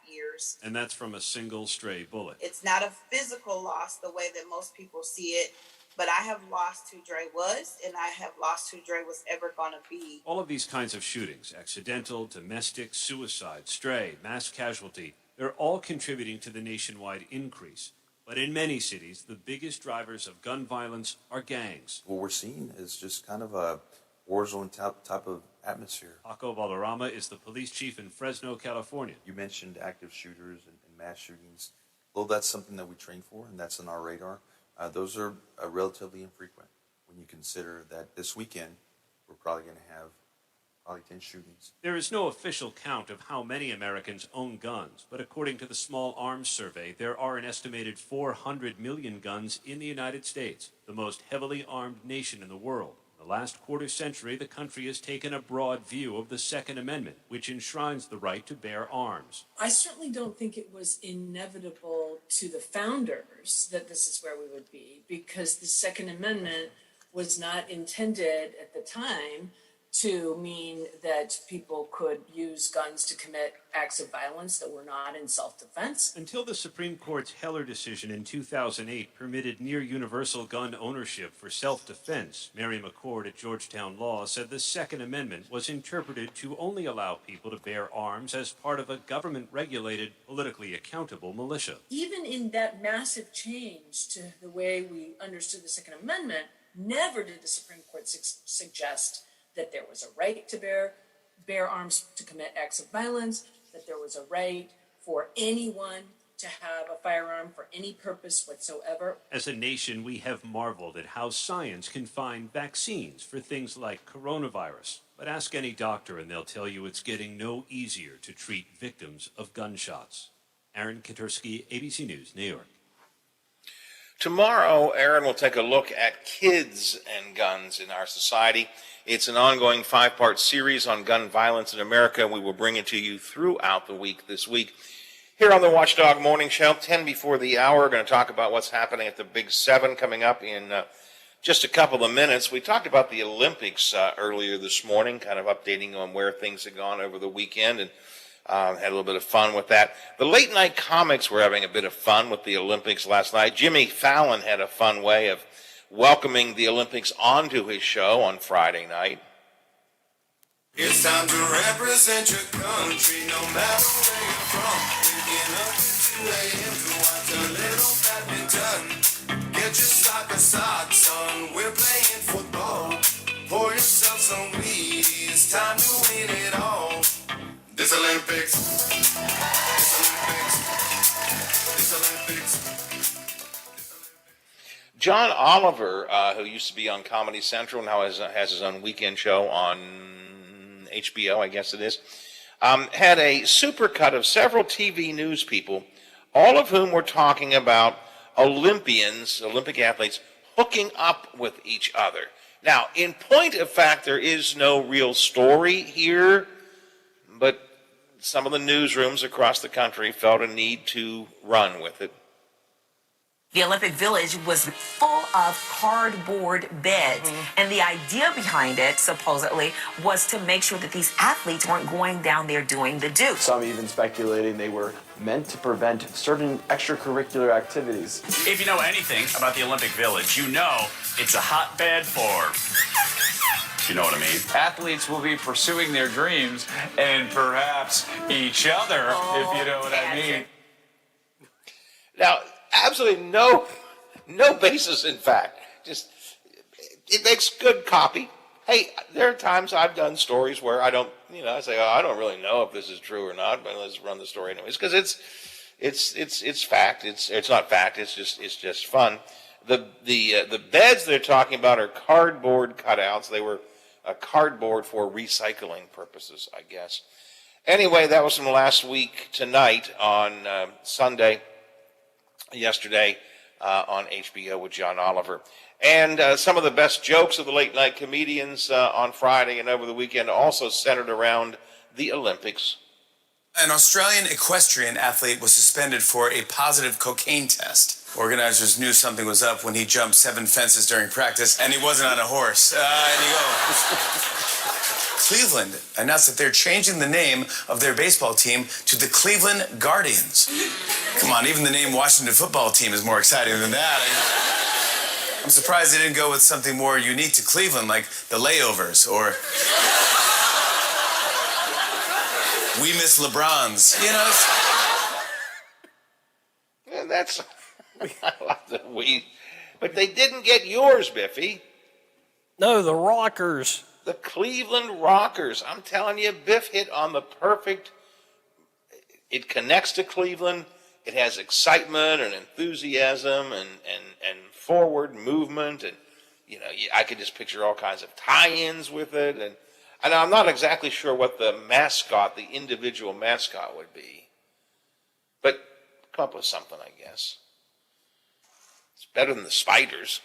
years. And that's from a single stray bullet. It's not a physical loss the way that most people see it, but I have lost who Dre was, and I have lost who Dre was ever going to be. All of these kinds of shootings, accidental, domestic, suicide, stray, mass casualty, they're all contributing to the nationwide increase. But in many cities, the biggest drivers of gun violence are gangs. What we're seeing is just kind of a war zone type of atmosphere. Paco Valderrama is the police chief in Fresno, California. You mentioned active shooters and mass shootings. Well, that's something that we train for, and that's on our radar. Those are relatively infrequent when you consider that this weekend we're probably going to have probably 10 shootings. There is no official count of how many Americans own guns, but according to the Small Arms Survey, there are an estimated 400 million guns in the United States, the most heavily armed nation in the world. In the last quarter century, the country has taken a broad view of the Second Amendment, which enshrines the right to bear arms. I certainly don't think it was inevitable to the founders that this is where we would be, because the Second Amendment was not intended at the time to mean that people could use guns to commit acts of violence that were not in self-defense. Until the Supreme Court's Heller decision in 2008 permitted near-universal gun ownership for self-defense, Mary McCord at Georgetown Law said the Second Amendment was interpreted to only allow people to bear arms as part of a government-regulated, politically accountable militia. Even in that massive change to the way we understood the Second Amendment, never did the Supreme Court suggest that there was a right to bear arms to commit acts of violence, that there was a right for anyone to have a firearm for any purpose whatsoever. As a nation, we have marveled at how science can find vaccines for things like coronavirus. But ask any doctor and they'll tell you it's getting no easier to treat victims of gunshots. Aaron Katursky, ABC News, New York. Tomorrow, Aaron will take a look at kids and guns in our society. It's an ongoing 5-part series on gun violence in America. We will bring it to you throughout the week this week. Here on the Watchdog Morning Show, 10 before the hour, we're going to talk about what's happening at the Big 7 coming up in just a couple of minutes. We talked about the Olympics earlier this morning, kind of updating on where things had gone over the weekend, and had a little bit of fun with that. The late night comics were having a bit of fun with the Olympics last night. Jimmy Fallon had a fun way of welcoming the Olympics onto his show on Friday night. It's time to represent your country, no matter where you're from. Waking up at 2 a.m. to watch a little badminton. Get your socks on, we're playing football. Pour yourself some weed, it's time to win it all. This Olympics, John Oliver, who used to be on Comedy Central, now has his own weekend show on HBO, I guess it is, had a supercut of several TV news people, all of whom were talking about Olympic athletes, hooking up with each other. Now, in point of fact, there is no real story here, but some of the newsrooms across the country felt a need to run with it. The Olympic Village was full of cardboard beds. And the idea behind it, supposedly, was to make sure that these athletes weren't going down there doing the do. Some even speculating they were meant to prevent certain extracurricular activities. If you know anything about the Olympic Village, you know it's a hotbed for... You know what I mean? Athletes will be pursuing their dreams and perhaps each other, if you know what I mean. Now, absolutely no basis in fact. Just, it makes good copy. Hey, there are times I've done stories where I don't, I say, I don't really know if this is true or not, but let's run the story anyways, because it's fact. It's not fact. It's just fun. The beds they're talking about are cardboard cutouts. They were cardboard for recycling purposes, I guess. Anyway, that was from last week tonight on Sunday, yesterday on HBO with John Oliver. And some of the best jokes of the late night comedians on Friday and over the weekend also centered around the Olympics. An Australian equestrian athlete was suspended for a positive cocaine test. Organizers knew something was up when he jumped 7 fences during practice, and he wasn't on a horse. Cleveland announced that they're changing the name of their baseball team to the Cleveland Guardians. Come on, even the name Washington football team is more exciting than that. I'm surprised they didn't go with something more unique to Cleveland, like the Layovers, or We Miss LeBrons. And that's... I like the we, but they didn't get yours, Biffy. No, the Rockers. The Cleveland Rockers. I'm telling you, Biff hit on the perfect. It connects to Cleveland. It has excitement and enthusiasm and forward movement, and I could just picture all kinds of tie-ins with it. And I'm not exactly sure what the mascot, the individual mascot, would be, but come up with something, I guess. Better than the Spiders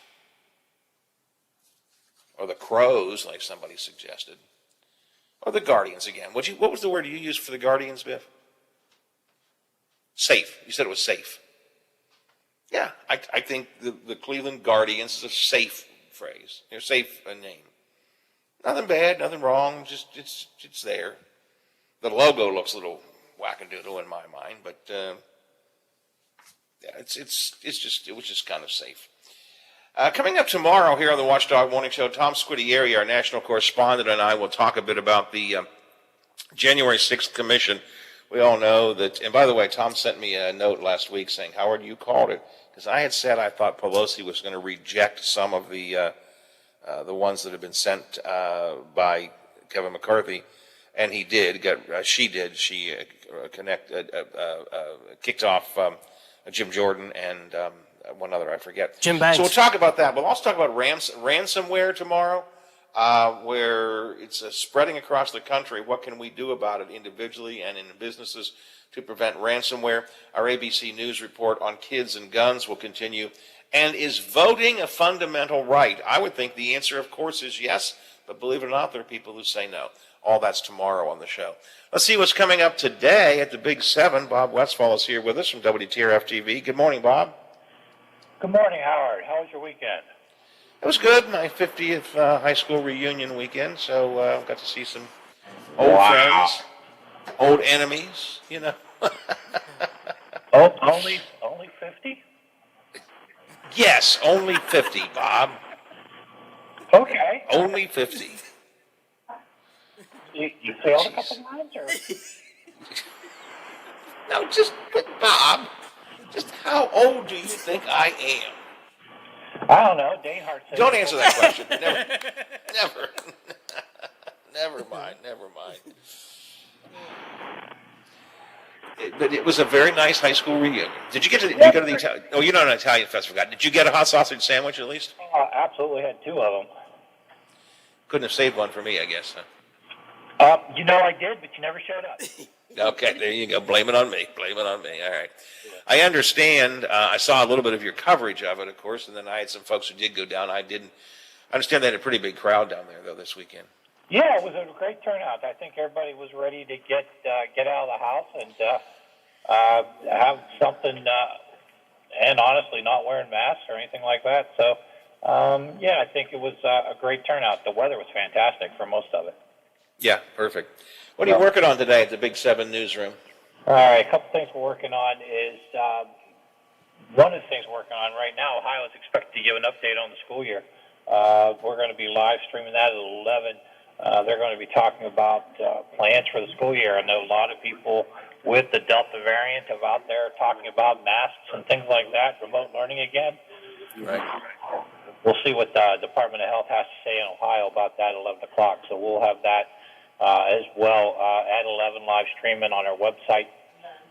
or the Crows, like somebody suggested, or the Guardians again. What was the word you used for the Guardians, Biff? Safe. You said it was safe. Yeah, I think the Cleveland Guardians is a safe phrase. A safe name. Nothing bad, nothing wrong. Just it's there. The logo looks a little wackadoodle in my mind, but. Yeah, it was just kind of safe. Coming up tomorrow here on the Watchdog Morning Show, Tom Squitieri, our national correspondent, and I will talk a bit about the January 6th commission. We all know that, and by the way, Tom sent me a note last week saying, Howard, you called it, because I had said I thought Pelosi was going to reject some of the ones that had been sent by Kevin McCarthy, and he did. She kicked off Jim Jordan and one other, I forget. Jim Banks. So we'll talk about that. We'll also talk about ransomware tomorrow, where it's spreading across the country. What can we do about it individually and in businesses to prevent ransomware? Our ABC News report on kids and guns will continue. And is voting a fundamental right? I would think the answer, of course, is yes. But believe it or not, there are people who say no. All that's tomorrow on the show. Let's see what's coming up today at the Big 7. Bob Westfall is here with us from WTRF-TV. Good morning, Bob. Good morning, Howard. How was your weekend? It was good. My 50th high school reunion weekend, so got to see some old friends, old enemies, you know. Oh, only 50? Yes, only 50, Bob. Okay. Only 50. You failed a couple times, or? No, but Bob, just how old do you think I am? I don't know. Dane Hart said. Don't answer that question. Never. Never mind. But it was a very nice high school reunion. Did you go to the Italian? Oh, you're not an Italian festival guy. Did you get a hot sausage sandwich at least? Absolutely, had 2 of them. Couldn't have saved one for me, I guess. Huh? I did, but you never showed up. Okay, there you go. Blame it on me. All right. I understand. I saw a little bit of your coverage of it, of course, and then I had some folks who did go down. I didn't. I understand they had a pretty big crowd down there, though, this weekend. Yeah, it was a great turnout. I think everybody was ready to get out of the house and have something, and honestly, not wearing masks or anything like that. So, I think it was a great turnout. The weather was fantastic for most of it. Yeah, perfect. What are you working on today at the Big 7 newsroom? All right, a couple things we're working on is one of the things we're working on right now. Ohio is expected to give an update on the school year. We're going to be live streaming that at 11. They're going to be talking about plans for the school year. I know a lot of people with the Delta variant are out there talking about masks and things like that, remote learning again. Right. We'll see what the Department of Health has to say in Ohio about that at 11 o'clock. So we'll have that as well at 11 live streaming on our website.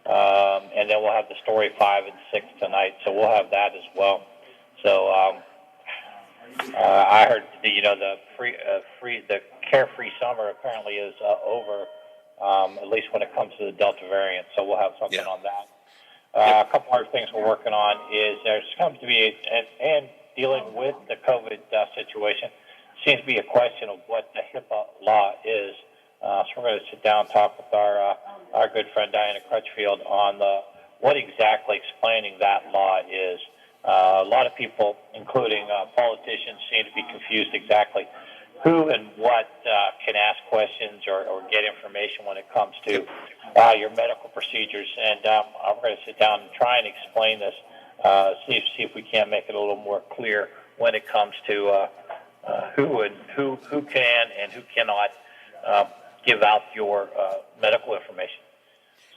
And then we'll have the story 5 and 6 tonight. So we'll have that as well. So I heard the carefree summer apparently is over, at least when it comes to the Delta variant. So we'll have something on that. A couple other things we're working on is there's comes to be and dealing with the COVID situation seems to be a question of what the HIPAA law is. So we're going to sit down and talk with our good friend Diana Crutchfield on what exactly explaining that law is. A lot of people, including politicians, seem to be confused exactly who and what can ask questions or get information when it comes to your medical procedures. And I'm going to sit down and try and explain this, see if we can make it a little more clear when it comes to who can and who cannot give out your medical information.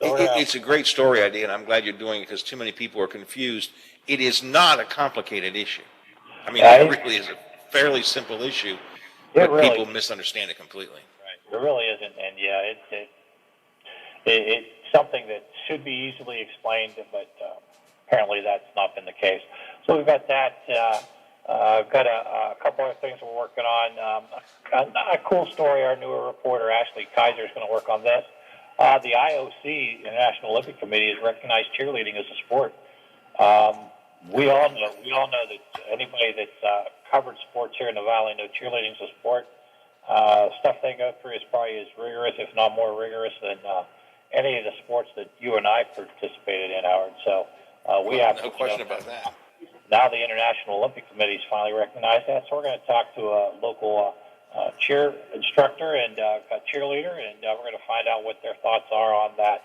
So, it's a great story idea, and I'm glad you're doing it because too many people are confused. It is not a complicated issue. I mean, it really is a fairly simple issue, but really, people misunderstand it completely. Right. It really isn't, and it's something that should be easily explained, but apparently that's not been the case. So we've got that. Got a couple other things we're working on. A cool story. Our newer reporter, Ashley Kaiser, is going to work on this. The IOC, International Olympic Committee, has recognized cheerleading as a sport. We all know that anybody that's covered sports here in the Valley know cheerleading is a sport. Stuff they go through is probably as rigorous, if not more rigorous, than any of the sports that you and I participated in, Howard. So we have no question about that. Now the International Olympic Committee has finally recognized that, so we're going to talk to a local cheer instructor and a cheerleader, and we're going to find out what their thoughts are on that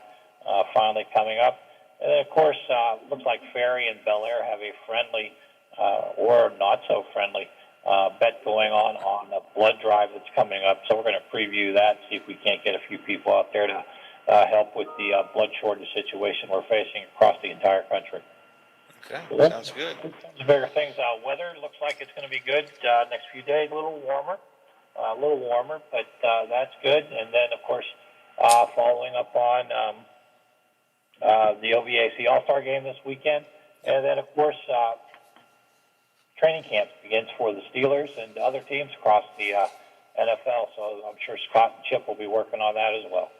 finally coming up. And then, of course, looks like Ferry and Bel Air have a friendly or not so friendly bet going on a blood drive that's coming up. So we're going to preview that, see if we can't get a few people out there to help with the blood shortage situation we're facing across the entire country. Okay, sounds good. Some bigger things. Weather looks like it's going to be good next few days. A little warmer, but that's good. And then, of course, following up on the OVAC All-Star Game this weekend. And then, of course, training camp begins for the Steelers and other teams across the NFL. So I'm sure Scott and Chip will be working on that as well.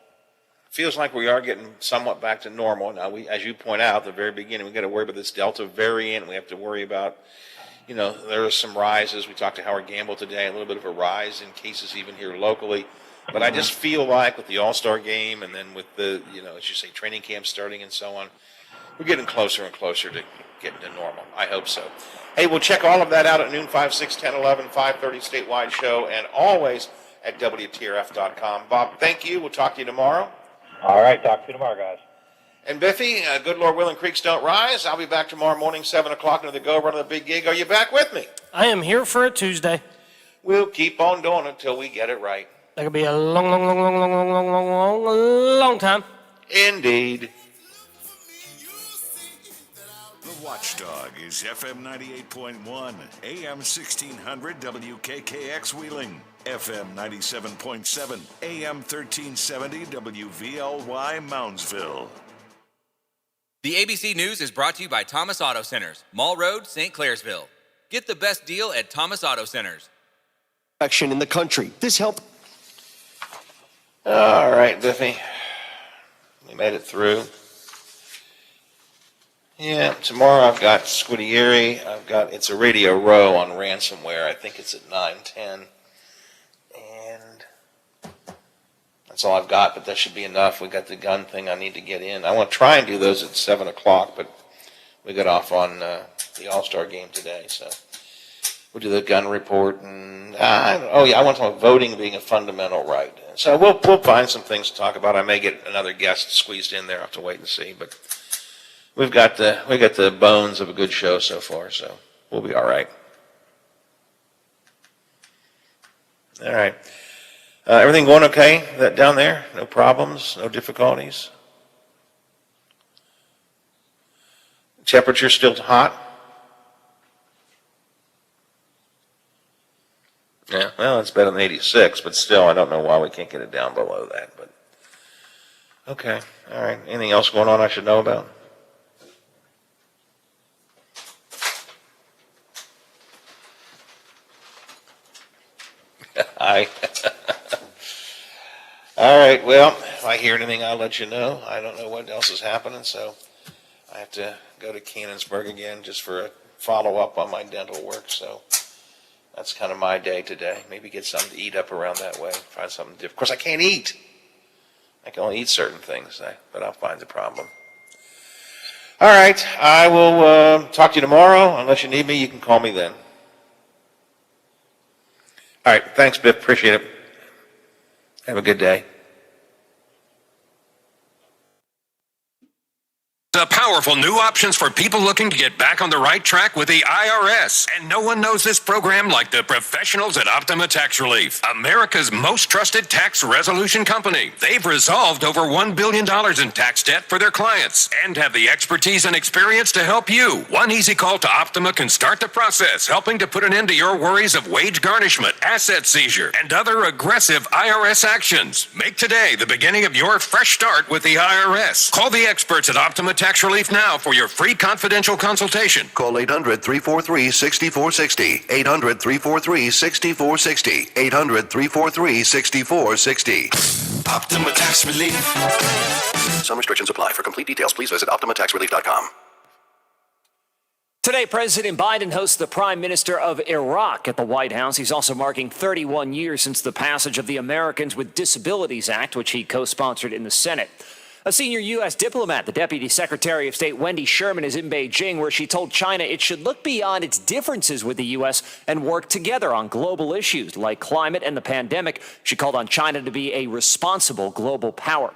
Feels like we are getting somewhat back to normal. Now, as you point out at the very beginning, we've got to worry about this Delta variant. We have to worry about, there are some rises. We talked to Howard Gamble today, a little bit of a rise in cases even here locally. But I just feel like with the All-Star Game and then with the, as you say, training camp starting and so on, we're getting closer and closer to getting to normal. I hope so. Hey, we'll check all of that out at noon, 5, 6, 10, 11, 5:30 statewide show, and always at WTRF.com. Bob, thank you. We'll talk to you tomorrow. All right, talk to you tomorrow, guys. And Biffy, good Lord willing, creeks don't rise. I'll be back tomorrow morning, 7 o'clock, another go run of the big gig. Are you back with me? I am here for a Tuesday. We'll keep on doing it until we get it right. That could be a long time. Indeed. The Watchdog is FM 98.1, AM 1600 WKKX Wheeling, FM 97.7, AM 1370 WVLY Moundsville. The ABC News is brought to you by Thomas Auto Centers, Mall Road, St. Clairsville. Get the best deal at Thomas Auto Centers. In the country. This helped. All right, Biffy. We made it through. Yeah, tomorrow I've got Scudieri. It's a Radio Row on ransomware. I think it's at 9:10. And that's all I've got, but that should be enough. We got the gun thing I need to get in. I want to try and do those at 7 o'clock, but we got off on the All-Star Game today, so we'll do the gun report. And I want to talk about voting being a fundamental right. So we'll find some things to talk about. I may get another guest squeezed in there. I'll have to wait and see, but we got the bones of a good show so far, so we'll be all right. All right. Everything going okay down there? No problems? No difficulties? Temperature still hot? Yeah, well, it's better than 86, but still, I don't know why we can't get it down below that. But okay, all right. Anything else going on I should know about? All right, well, if I hear anything, I'll let you know. I don't know what else is happening, so I have to go to Canonsburg again just for a follow-up on my dental work, so that's kind of my day today. Maybe get something to eat up around that way, find something different. Of course, I can't eat. I can only eat certain things, but I'll find the problem. All right, I will talk to you tomorrow. Unless you need me, you can call me then. All right, thanks, Biff. Appreciate it. Have a good day. The powerful new options for people looking to get back on the right track with the IRS. And no one knows this program like the professionals at Optima Tax Relief, America's most trusted tax resolution company. They've resolved over $1 billion in tax debt for their clients and have the expertise and experience to help you. One easy call to Optima can start the process, helping to put an end to your worries of wage garnishment, asset seizure, and other aggressive IRS actions. Make today the beginning of your fresh start with the IRS. Call the experts at Optima Tax Relief now for your free confidential consultation. Call 800-343-6460. 800-343-6460. 800-343-6460. Optima Tax Relief. Some restrictions apply. For complete details, please visit OptimaTaxRelief.com. Today, President Biden hosts the Prime Minister of Iraq at the White House. He's also marking 31 years since the passage of the Americans with Disabilities Act, which he co-sponsored in the Senate. A senior U.S. diplomat, the Deputy Secretary of State Wendy Sherman, is in Beijing, where she told China it should look beyond its differences with the U.S. and work together on global issues like climate and the pandemic. She called on China to be a responsible global power.